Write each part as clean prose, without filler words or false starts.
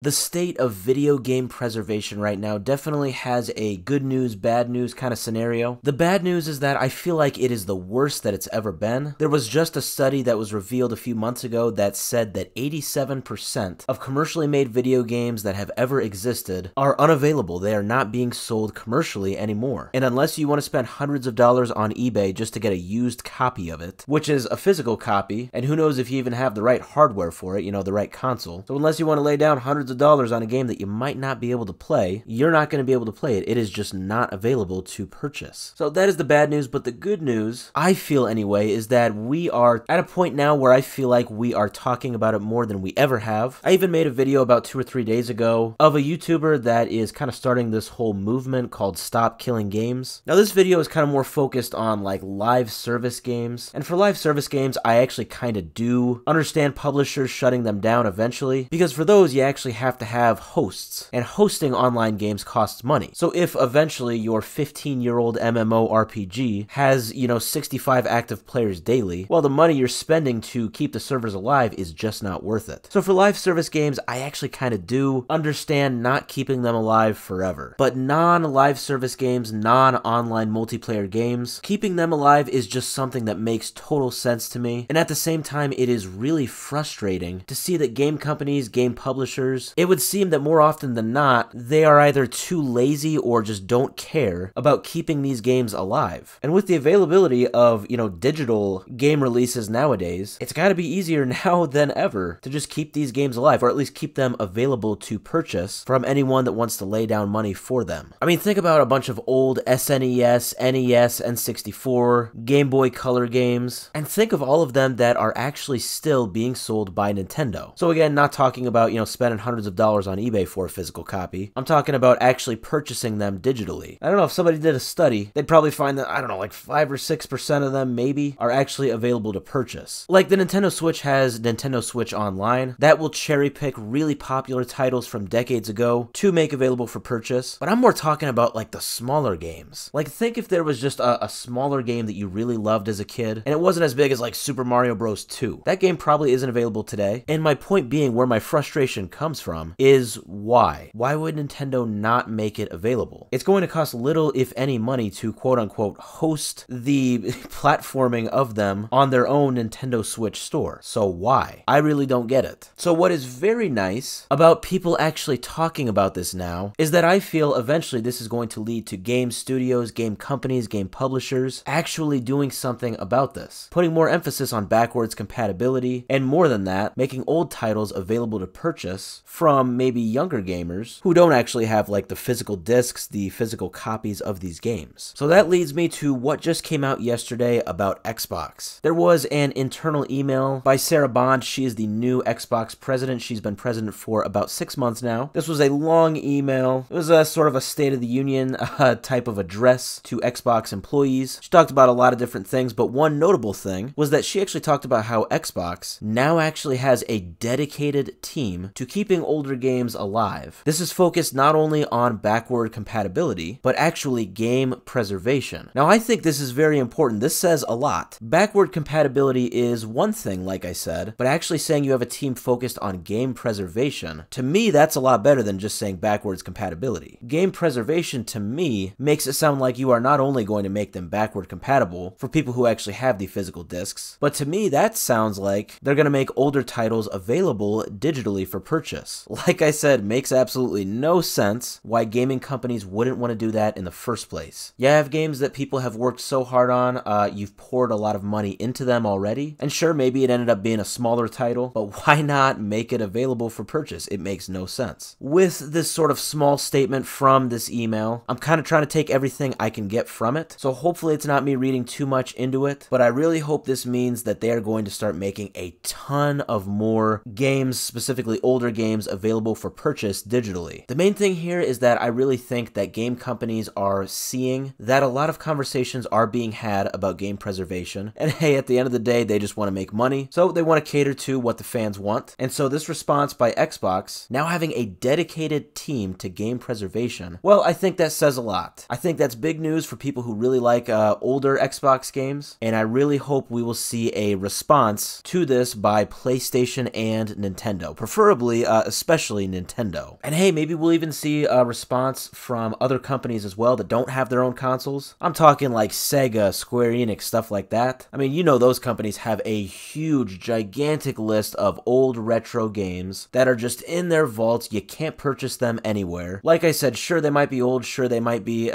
The state of video game preservation right now definitely has a good news, bad news kind of scenario. The bad news is that I feel like it is the worst that it's ever been. There was just a study that was revealed a few months ago that said that 87% of commercially made video games that have ever existed are unavailable. They are not being sold commercially anymore. And unless you want to spend hundreds of dollars on eBay just to get a used copy of it, which is a physical copy, and who knows if you even have the right hardware for it, the right console. So unless you want to lay down hundreds of dollars on a game that you might not be able to play, you're not going to be able to play it. It is just not available to purchase. So that is the bad news, but the good news, I feel anyway, is that we are at a point now where I feel like we are talking about it more than we ever have. I even made a video about 2 or 3 days ago of a YouTuber that is kind of starting this whole movement called Stop Killing Games. Now this video is kind of more focused on like live service games, and for live service games, I actually kind of do understand publishers shutting them down eventually, because for those you actually have to have hosts, and hosting online games costs money. So if eventually your 15-year-old MMORPG has 65 active players daily, well, the money you're spending to keep the servers alive is just not worth it. So for live service games, I actually kind of do understand not keeping them alive forever. But non-live service games, non-online multiplayer games, keeping them alive is just something that makes total sense to me. And at the same time, it is really frustrating to see that game companies, game publishers, it would seem that more often than not, they are either too lazy or just don't care about keeping these games alive. And with the availability of, digital game releases nowadays, it's got to be easier now than ever to just keep these games alive, or at least keep them available to purchase from anyone that wants to lay down money for them. I mean, think about a bunch of old SNES, NES, N64, Game Boy Color games, and think of all of them that are actually still being sold by Nintendo. So again, not talking about, spending hundreds of dollars on eBay for a physical copy. I'm talking about actually purchasing them digitally. I don't know, if somebody did a study, they'd probably find that, I don't know, like 5 or 6% of them maybe are actually available to purchase. Like the Nintendo Switch has Nintendo Switch Online. That will cherry pick really popular titles from decades ago to make available for purchase. But I'm more talking about like the smaller games. Like think if there was just a smaller game that you really loved as a kid, and it wasn't as big as like Super Mario Bros. 2. That game probably isn't available today. And my point being, where my frustration comes from is why? Why would Nintendo not make it available? It's going to cost little, if any, money to quote-unquote host the platforming of them on their own Nintendo Switch store. So why? I really don't get it. So what is very nice about people actually talking about this now is that I feel eventually this is going to lead to game studios, game companies, game publishers actually doing something about this, putting more emphasis on backwards compatibility, and more than that, making old titles available to purchase from maybe younger gamers who don't actually have like the physical discs, the physical copies of these games. So that leads me to what just came out yesterday about Xbox. There was an internal email by Sarah Bond. She is the new Xbox president. She's been president for about 6 months now. This was a long email. It was a sort of a State of the Union type of address to Xbox employees. She talked about a lot of different things, but one notable thing was that she actually talked about how Xbox now actually has a dedicated team to keeping older games alive. This is focused not only on backward compatibility, but actually game preservation. Now, I think this is very important. This says a lot. Backward compatibility is one thing, like I said, but actually saying you have a team focused on game preservation, to me, that's a lot better than just saying backwards compatibility. Game preservation, to me, makes it sound like you are not only going to make them backward compatible for people who actually have the physical discs, but to me, that sounds like they're going to make older titles available digitally for purchase. Like I said, makes absolutely no sense why gaming companies wouldn't want to do that in the first place. You have games that people have worked so hard on, you've poured a lot of money into them already, and sure, maybe it ended up being a smaller title, but why not make it available for purchase? It makes no sense. With this sort of small statement from this email, I'm kind of trying to take everything I can get from it, so hopefully it's not me reading too much into it, but I really hope this means that they are going to start making a ton of more games, specifically older games, available for purchase digitally. The main thing here is that I really think that game companies are seeing that a lot of conversations are being had about game preservation, and hey, at the end of the day, they just want to make money, so they want to cater to what the fans want. And so this response by Xbox, now having a dedicated team to game preservation, well, I think that says a lot. I think that's big news for people who really like older Xbox games, and I really hope we will see a response to this by PlayStation and Nintendo, preferably especially Nintendo. And hey, maybe we'll even see a response from other companies as well that don't have their own consoles. I'm talking like Sega, Square Enix, stuff like that. I mean, you know those companies have a huge, gigantic list of old retro games that are just in their vaults. You can't purchase them anywhere. Like I said, sure, they might be old, sure, they might be,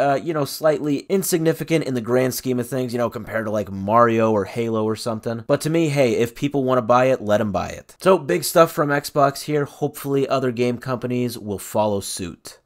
slightly insignificant in the grand scheme of things, compared to like Mario or Halo or something. But to me, hey, if people want to buy it, let them buy it. So, big stuff from Xbox here. Hopefully other game companies will follow suit.